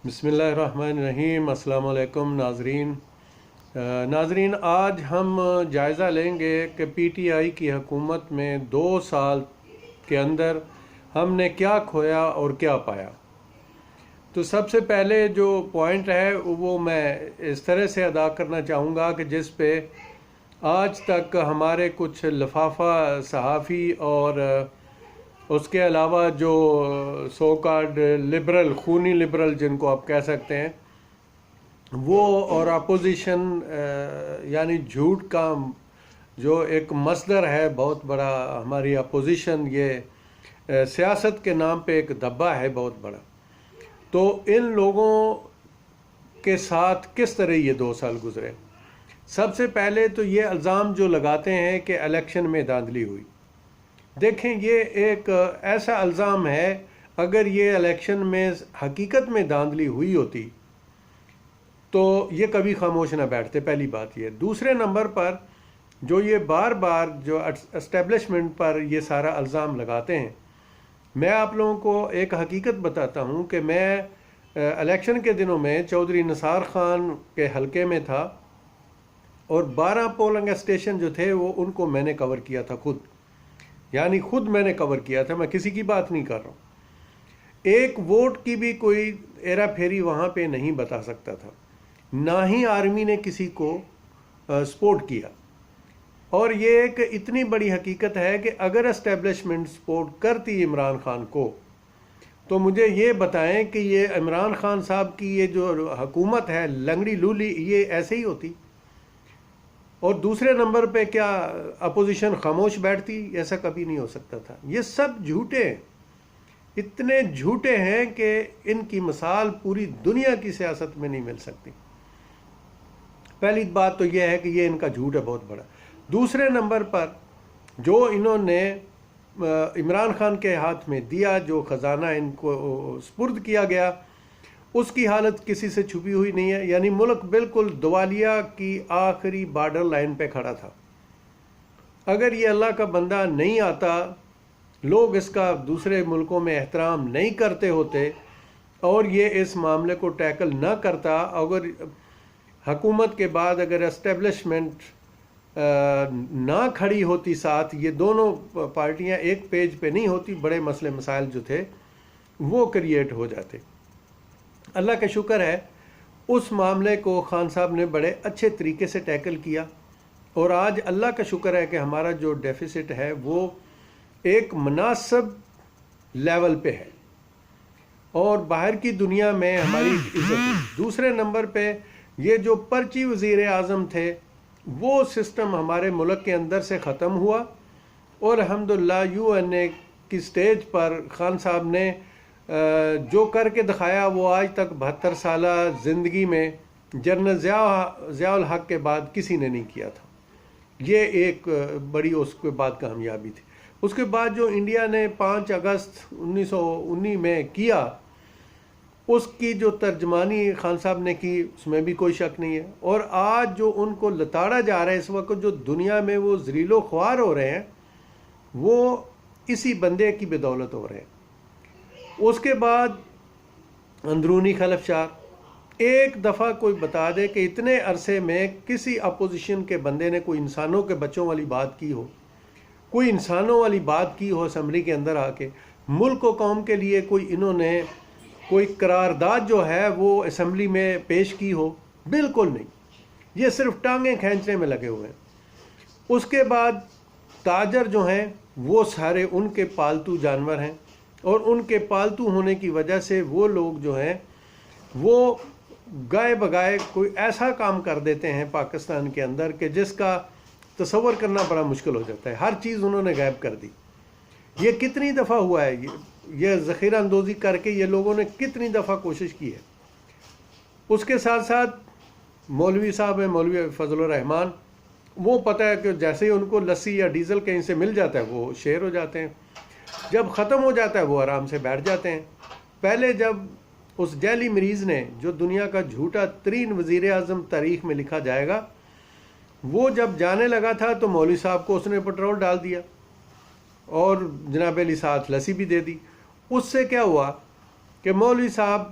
بسم اللہ الرحمن الرحیم۔ السلام علیکم ناظرین۔ آج ہم جائزہ لیں گے کہ پی ٹی آئی کی حکومت میں 2 سال کے اندر ہم نے کیا کھویا اور کیا پایا۔ تو سب سے پہلے جو پوائنٹ ہے وہ میں اس طرح سے ادا کرنا چاہوں گا کہ جس پہ آج تک ہمارے کچھ لفافہ صحافی اور اس کے علاوہ جو سو کارڈ لبرل، خونی لبرل جن کو آپ کہہ سکتے ہیں، وہ اور اپوزیشن یعنی جھوٹ کا جو ایک مصدر ہے بہت بڑا، ہماری اپوزیشن یہ سیاست کے نام پہ ایک دھبا ہے بہت بڑا۔ تو ان لوگوں کے ساتھ کس طرح یہ 2 سال گزرے؟ سب سے پہلے تو یہ الزام جو لگاتے ہیں کہ الیکشن میں دھاندلی ہوئی، دیکھیں یہ ایک ایسا الزام ہے، اگر یہ الیکشن میں حقیقت میں دھاندلی ہوئی ہوتی تو یہ کبھی خاموش نہ بیٹھتے، پہلی بات یہ۔ دوسرے نمبر پر جو یہ بار بار جو اسٹیبلشمنٹ پر یہ سارا الزام لگاتے ہیں، میں آپ لوگوں کو ایک حقیقت بتاتا ہوں کہ میں الیکشن کے دنوں میں چودھری نثار خان کے حلقے میں تھا اور 12 پولنگ اسٹیشن جو تھے وہ ان کو میں نے کور کیا تھا خود، یعنی خود میں نے کور کیا تھا، میں کسی کی بات نہیں کر رہا ہوں۔ ایک ووٹ کی بھی کوئی ایرا پھیری وہاں پہ نہیں بتا سکتا تھا، نہ ہی آرمی نے کسی کو سپورٹ کیا۔ اور یہ ایک اتنی بڑی حقیقت ہے کہ اگر اسٹیبلشمنٹ سپورٹ کرتی عمران خان کو تو مجھے یہ بتائیں کہ یہ عمران خان صاحب کی یہ جو حکومت ہے لنگڑی لولی، یہ ایسے ہی ہوتی؟ اور دوسرے نمبر پہ کیا اپوزیشن خاموش بیٹھتی؟ ایسا کبھی نہیں ہو سکتا تھا۔ یہ سب جھوٹے ہیں، اتنے جھوٹے ہیں کہ ان کی مثال پوری دنیا کی سیاست میں نہیں مل سکتی۔ پہلی بات تو یہ ہے کہ یہ ان کا جھوٹ ہے بہت بڑا۔ دوسرے نمبر پر جو انہوں نے عمران خان کے ہاتھ میں دیا، جو خزانہ ان کو سپرد کیا گیا، اس کی حالت کسی سے چھپی ہوئی نہیں ہے، یعنی ملک بالکل دیوالیہ کی آخری بارڈر لائن پہ کھڑا تھا۔ اگر یہ اللہ کا بندہ نہیں آتا، لوگ اس کا دوسرے ملکوں میں احترام نہیں کرتے ہوتے اور یہ اس معاملے کو ٹیکل نہ کرتا، اگر حکومت کے بعد اگر اسٹیبلشمنٹ نہ کھڑی ہوتی ساتھ، یہ دونوں پارٹیاں ایک پیج پہ نہیں ہوتی، بڑے مسئلے مسائل جو تھے وہ کریٹ ہو جاتے۔ اللہ کا شکر ہے اس معاملے کو خان صاحب نے بڑے اچھے طریقے سے ٹیکل کیا، اور آج اللہ کا شکر ہے کہ ہمارا جو ڈیفیسٹ ہے وہ ایک مناسب لیول پہ ہے اور باہر کی دنیا میں ہماری عزت ہے۔ دوسرے نمبر پہ یہ جو پرچی وزیر اعظم تھے، وہ سسٹم ہمارے ملک کے اندر سے ختم ہوا، اور الحمدللہ یو این اے کی سٹیج پر خان صاحب نے جو کر کے دکھایا وہ آج تک 72 سالہ زندگی میں جنرل ضیاء الحق کے بعد کسی نے نہیں کیا تھا۔ یہ ایک بڑی اس کے بعد کامیابی تھی۔ اس کے بعد جو انڈیا نے 5 اگست 1919 میں کیا، اس کی جو ترجمانی خان صاحب نے کی، اس میں بھی کوئی شک نہیں ہے۔ اور آج جو ان کو لتاڑا جا رہا ہے اس وقت، جو دنیا میں وہ ذلیل و خوار ہو رہے ہیں، وہ اسی بندے کی بدولت ہو رہے ہیں۔ اس کے بعد اندرونی خلفشار، ایک دفعہ کوئی بتا دے کہ اتنے عرصے میں کسی اپوزیشن کے بندے نے کوئی انسانوں کے بچوں والی بات کی ہو، کوئی انسانوں والی بات کی ہو اسمبلی کے اندر آ کے، ملک و قوم کے لیے کوئی انہوں نے کوئی قرارداد جو ہے وہ اسمبلی میں پیش کی ہو؟ بالکل نہیں، یہ صرف ٹانگیں کھینچنے میں لگے ہوئے ہیں۔ اس کے بعد تاجر جو ہیں وہ سارے ان کے پالتو جانور ہیں، اور ان کے پالتو ہونے کی وجہ سے وہ لوگ جو ہیں وہ گائے بگائے کوئی ایسا کام کر دیتے ہیں پاکستان کے اندر کہ جس کا تصور کرنا بڑا مشکل ہو جاتا ہے۔ ہر چیز انہوں نے غائب کر دی۔ یہ کتنی دفعہ ہوا ہے، یہ ذخیرہ اندوزی کر کے یہ لوگوں نے کتنی دفعہ کوشش کی ہے۔ اس کے ساتھ ساتھ مولوی صاحب ہیں، مولوی فضل الرحمان، وہ پتہ ہے کہ جیسے ہی ان کو لسی یا ڈیزل کہیں سے مل جاتا ہے وہ شیر ہو جاتے ہیں، جب ختم ہو جاتا ہے وہ آرام سے بیٹھ جاتے ہیں۔ پہلے جب اس جعلی مریض نے، جو دنیا کا جھوٹا ترین وزیر اعظم تاریخ میں لکھا جائے گا، وہ جب جانے لگا تھا تو مولوی صاحب کو اس نے پٹرول ڈال دیا اور جناب علی ساتھ لسی بھی دے دی۔ اس سے کیا ہوا کہ مولوی صاحب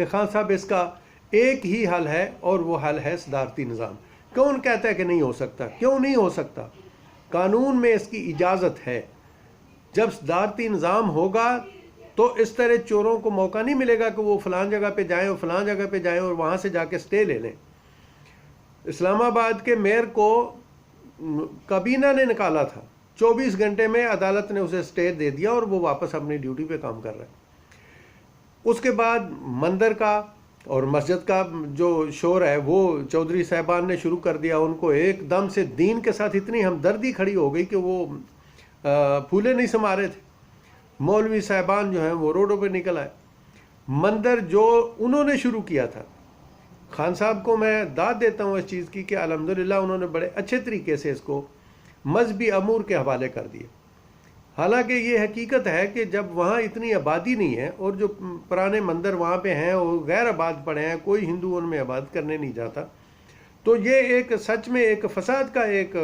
کہ خان صاحب اس کا ایک ہی حل ہے اور وہ حل ہے صدارتی نظام۔ کون کہتا ہے کہ نہیں ہو سکتا؟ کیوں نہیں ہو سکتا؟ قانون میں اس کی اجازت ہے۔ جب صدارتی نظام ہوگا تو اس طرح چوروں کو موقع نہیں ملے گا کہ وہ فلان جگہ پہ جائیں اور فلان جگہ پہ جائیں اور وہاں سے جا کے سٹے لے لیں۔ اسلام آباد کے میئر کو کابینہ نے نکالا تھا، 24 گھنٹے میں عدالت نے اسے سٹے دے دیا اور وہ واپس اپنی ڈیوٹی پہ کام کر رہا ہے۔ اس کے بعد مندر کا اور مسجد کا جو شور ہے وہ چودھری صاحبان نے شروع کر دیا۔ ان کو ایک دم سے دین کے ساتھ اتنی ہمدردی کھڑی ہو گئی کہ وہ پھولے نہیں سما رہے تھے۔ مولوی صاحبان جو ہیں وہ روڈوں پہ نکل آئے۔ مندر جو انہوں نے شروع کیا تھا، خان صاحب کو میں داد دیتا ہوں اس چیز کی کہ الحمدللہ انہوں نے بڑے اچھے طریقے سے اس کو مذہبی امور کے حوالے کر دیے۔ حالانکہ یہ حقیقت ہے کہ جب وہاں اتنی آبادی نہیں ہے اور جو پرانے مندر وہاں پہ ہیں وہ غیر آباد پڑے ہیں، کوئی ہندو ان میں آباد کرنے نہیں جاتا، تو یہ ایک سچ میں ایک فساد کا ایک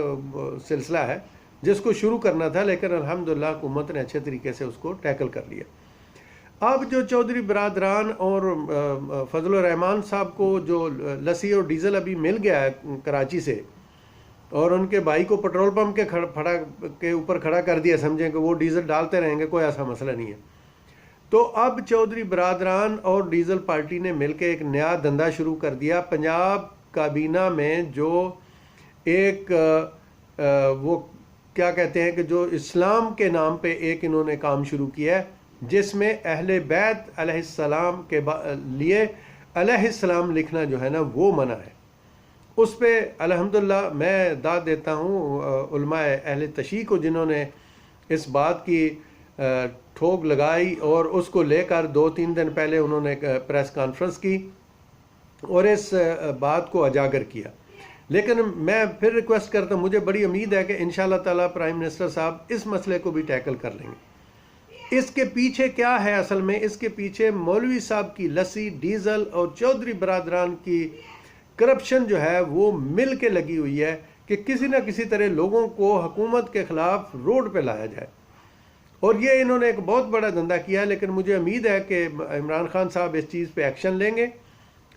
سلسلہ ہے جس کو شروع کرنا تھا، لیکن الحمدللہ حکومت نے اچھے طریقے سے اس کو ٹیکل کر لیا۔ اب جو چودھری برادران اور فضل الرحمان صاحب کو جو لسی اور ڈیزل ابھی مل گیا ہے کراچی سے، اور ان کے بھائی کو پیٹرول پمپ کے اوپر کھڑا کر دیا، سمجھیں کہ وہ ڈیزل ڈالتے رہیں گے، کوئی ایسا مسئلہ نہیں ہے، تو اب چودھری برادران اور ڈیزل پارٹی نے مل کے ایک نیا دھندا شروع کر دیا۔ پنجاب کابینہ میں جو ایک وہ کیا کہتے ہیں کہ جو اسلام کے نام پہ ایک انہوں نے کام شروع کیا ہے، جس میں اہل بیت علیہ السلام کے لیے علیہ السلام لکھنا جو ہے نا وہ منع ہے۔ اس پہ الحمدللہ میں داد دیتا ہوں علماء اہل تشیع کو، جنہوں نے اس بات کی ٹھوک لگائی اور اس کو لے کر 2-3 دن پہلے انہوں نے پریس کانفرنس کی اور اس بات کو اجاگر کیا۔ لیکن میں پھر ریکویسٹ کرتا ہوں، مجھے بڑی امید ہے کہ انشاءاللہ تعالیٰ پرائم منسٹر صاحب اس مسئلے کو بھی ٹیکل کر لیں گے۔ اس کے پیچھے کیا ہے اصل میں؟ اس کے پیچھے مولوی صاحب کی لسی، ڈیزل اور چودھری برادران کی کرپشن جو ہے وہ مل کے لگی ہوئی ہے کہ کسی نہ کسی طرح لوگوں کو حکومت کے خلاف روڈ پہ لایا جائے، اور یہ انہوں نے ایک بہت بڑا دھندا کیا ہے۔ لیکن مجھے امید ہے کہ عمران خان صاحب اس چیز پہ ایکشن لیں گے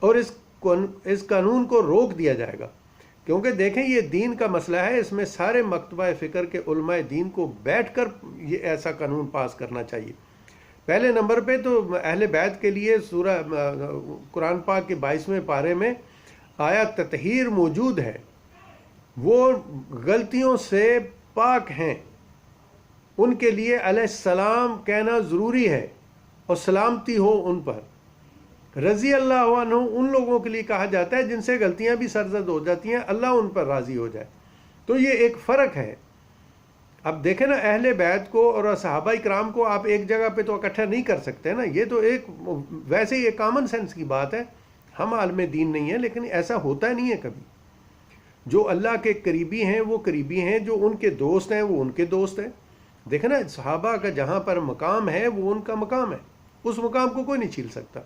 اور اس قانون کو روک دیا جائے گا، کیونکہ دیکھیں یہ دین کا مسئلہ ہے، اس میں سارے مکتبہ فکر کے علماء دین کو بیٹھ کر یہ ایسا قانون پاس کرنا چاہیے۔ پہلے نمبر پہ تو اہل بیت کے لیے سورہ قرآن پاک کے 22ویں پارے میں آیت تطہیر موجود ہے، وہ غلطیوں سے پاک ہیں، ان کے لیے علیہ السلام کہنا ضروری ہے اور سلامتی ہو ان پر۔ رضی اللہ عنہ ان لوگوں کے لیے کہا جاتا ہے جن سے غلطیاں بھی سرزد ہو جاتی ہیں، اللہ ان پر راضی ہو جائے، تو یہ ایک فرق ہے۔ اب دیکھیں نا، اہل بیت کو اور صحابہ کرام کو آپ ایک جگہ پہ تو اکٹھا نہیں کر سکتے نا، یہ تو ایک ویسے ہی ایک کامن سینس کی بات ہے۔ ہم عالم دین نہیں ہیں، لیکن ایسا ہوتا نہیں ہے کبھی۔ جو اللہ کے قریبی ہیں وہ قریبی ہیں، جو ان کے دوست ہیں وہ ان کے دوست ہیں۔ دیکھیں نا، صحابہ کا جہاں پر مقام ہے وہ ان کا مقام ہے، اس مقام کو کوئی نہیں چھین سکتا،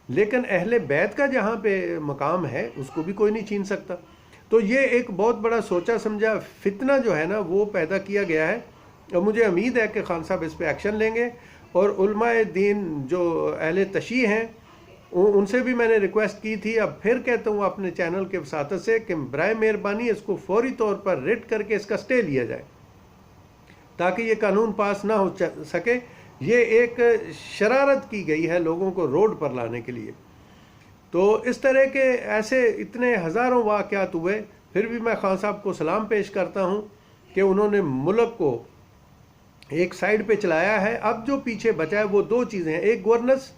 لیکن اہل بیت کا جہاں پہ مقام ہے اس کو بھی کوئی نہیں چھین سکتا۔ تو یہ ایک بہت بڑا سوچا سمجھا فتنہ جو ہے نا وہ پیدا کیا گیا ہے، اور مجھے امید ہے کہ خان صاحب اس پہ ایکشن لیں گے۔ اور علماء دین جو اہل تشیع ہیں ان سے بھی میں نے ریکویسٹ کی تھی، اب پھر کہتا ہوں اپنے چینل کے وساطت سے کہ برائے مہربانی اس کو فوری طور پر ریٹ کر کے اس کا سٹے لیا جائے تاکہ یہ قانون پاس نہ ہو سکے۔ یہ ایک شرارت کی گئی ہے لوگوں کو روڈ پر لانے کے لیے۔ تو اس طرح کے ایسے اتنے ہزاروں واقعات ہوئے، پھر بھی میں خان صاحب کو سلام پیش کرتا ہوں کہ انہوں نے ملک کو ایک سائیڈ پہ چلایا ہے۔ اب جو پیچھے بچا ہے وہ دو چیزیں ہیں، ایک گورننس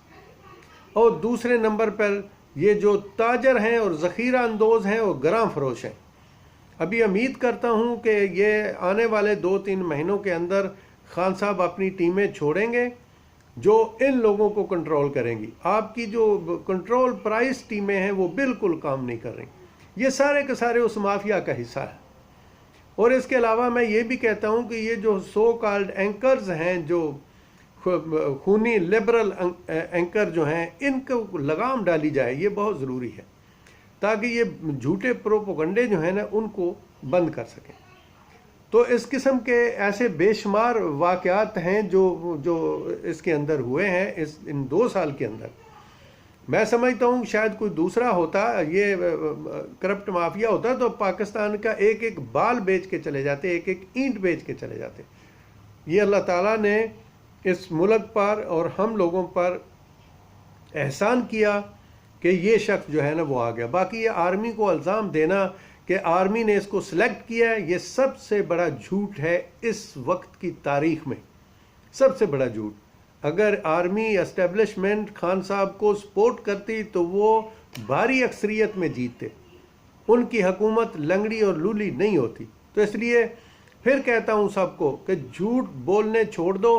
اور دوسرے نمبر پر یہ جو تاجر ہیں اور ذخیرہ اندوز ہیں اور گراں فروش ہیں۔ ابھی امید کرتا ہوں کہ یہ آنے والے 2-3 مہینوں کے اندر خان صاحب اپنی ٹیمیں چھوڑیں گے جو ان لوگوں کو کنٹرول کریں گی۔ آپ کی جو کنٹرول پرائس ٹیمیں ہیں وہ بالکل کام نہیں کر رہی، یہ سارے کے سارے اس مافیا کا حصہ ہے۔ اور اس کے علاوہ میں یہ بھی کہتا ہوں کہ یہ جو سو کالڈ اینکرز ہیں، جو خونی لبرل اینکر جو ہیں، ان کو لگام ڈالی جائے، یہ بہت ضروری ہے تاکہ یہ جھوٹے پروپیگنڈے جو ہیں نا ان کو بند کر سکیں۔ تو اس قسم کے ایسے بے شمار واقعات ہیں جو اس کے اندر ہوئے ہیں ان 2 سال کے اندر، میں سمجھتا ہوں شاید کوئی دوسرا ہوتا، یہ کرپٹ مافیا ہوتا تو پاکستان کا ایک ایک بال بیچ کے چلے جاتے، ایک ایک اینٹ بیچ کے چلے جاتے۔ یہ اللہ تعالیٰ نے اس ملک پر اور ہم لوگوں پر احسان کیا کہ یہ شخص جو ہے نا وہ آ گیا۔ باقی یہ آرمی کو الزام دینا کہ آرمی نے اس کو سلیکٹ کیا ہے، یہ سب سے بڑا جھوٹ ہے اس وقت کی تاریخ میں، سب سے بڑا جھوٹ۔ اگر آرمی اسٹیبلشمنٹ خان صاحب کو سپورٹ کرتی تو وہ بھاری اکثریت میں جیتتے، ان کی حکومت لنگڑی اور لولی نہیں ہوتی۔ تو اس لیے پھر کہتا ہوں سب کو کہ جھوٹ بولنے چھوڑ دو،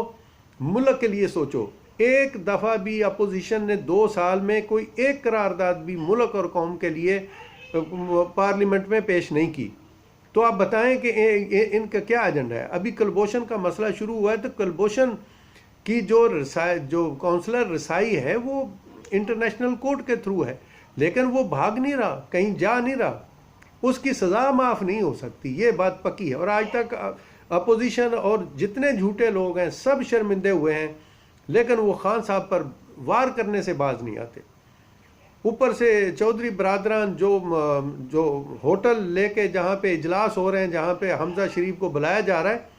ملک کے لیے سوچو۔ ایک دفعہ بھی اپوزیشن نے 2 سال میں کوئی ایک قرارداد بھی ملک اور قوم کے لیے پارلیمنٹ میں پیش نہیں کی۔ تو آپ بتائیں کہ ان کا کیا ایجنڈا ہے؟ ابھی کلبھوشن کا مسئلہ شروع ہوا ہے تو کلبھوشن کی جو کونسلر رسائی ہے وہ انٹرنیشنل کورٹ کے تھرو ہے، لیکن وہ بھاگ نہیں رہا، کہیں جا نہیں رہا، اس کی سزا معاف نہیں ہو سکتی، یہ بات پکی ہے۔ اور آج تک اپوزیشن اور جتنے جھوٹے لوگ ہیں سب شرمندے ہوئے ہیں، لیکن وہ خان صاحب پر وار کرنے سے باز نہیں آتے۔ اوپر سے چودھری برادران جو ہوٹل لے کے جہاں پہ اجلاس ہو رہے ہیں، جہاں پہ حمزہ شریف کو بلایا جا رہا ہے،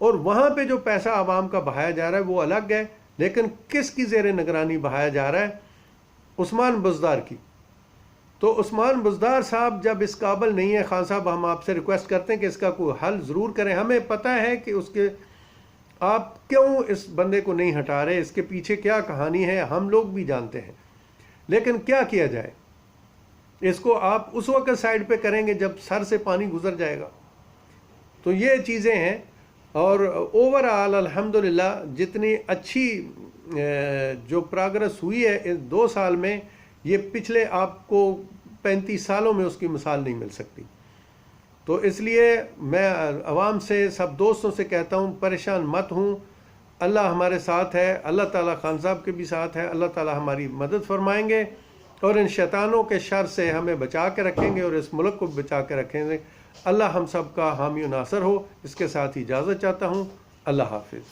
اور وہاں پہ جو پیسہ عوام کا بہایا جا رہا ہے وہ الگ ہے، لیکن کس کی زیر نگرانی بہایا جا رہا ہے؟ عثمان بزدار کی۔ تو عثمان بزدار صاحب جب اس قابل نہیں ہے، خان صاحب ہم آپ سے ریکویسٹ کرتے ہیں کہ اس کا کوئی حل ضرور کریں۔ ہمیں پتہ ہے کہ آپ کیوں اس بندے کو نہیں ہٹا رہے، اس کے پیچھے کیا کہانی ہے، ہم لوگ بھی جانتے ہیں، لیکن کیا کیا جائے؟ اس کو آپ اس وقت سائڈ پہ کریں گے جب سر سے پانی گزر جائے گا۔ تو یہ چیزیں ہیں، اور اوورآل الحمدللہ جتنی اچھی جو پروگرس ہوئی ہے اس 2 سال میں، یہ پچھلے آپ کو 35 سالوں میں اس کی مثال نہیں مل سکتی۔ تو اس لیے میں عوام سے، سب دوستوں سے کہتا ہوں پریشان مت ہوں، اللہ ہمارے ساتھ ہے، اللہ تعالیٰ خان صاحب کے بھی ساتھ ہے، اللہ تعالیٰ ہماری مدد فرمائیں گے اور ان شیطانوں کے شر سے ہمیں بچا کے رکھیں گے اور اس ملک کو بچا کے رکھیں گے۔ اللہ ہم سب کا حامی و ناصر ہو۔ اس کے ساتھ اجازت چاہتا ہوں، اللہ حافظ۔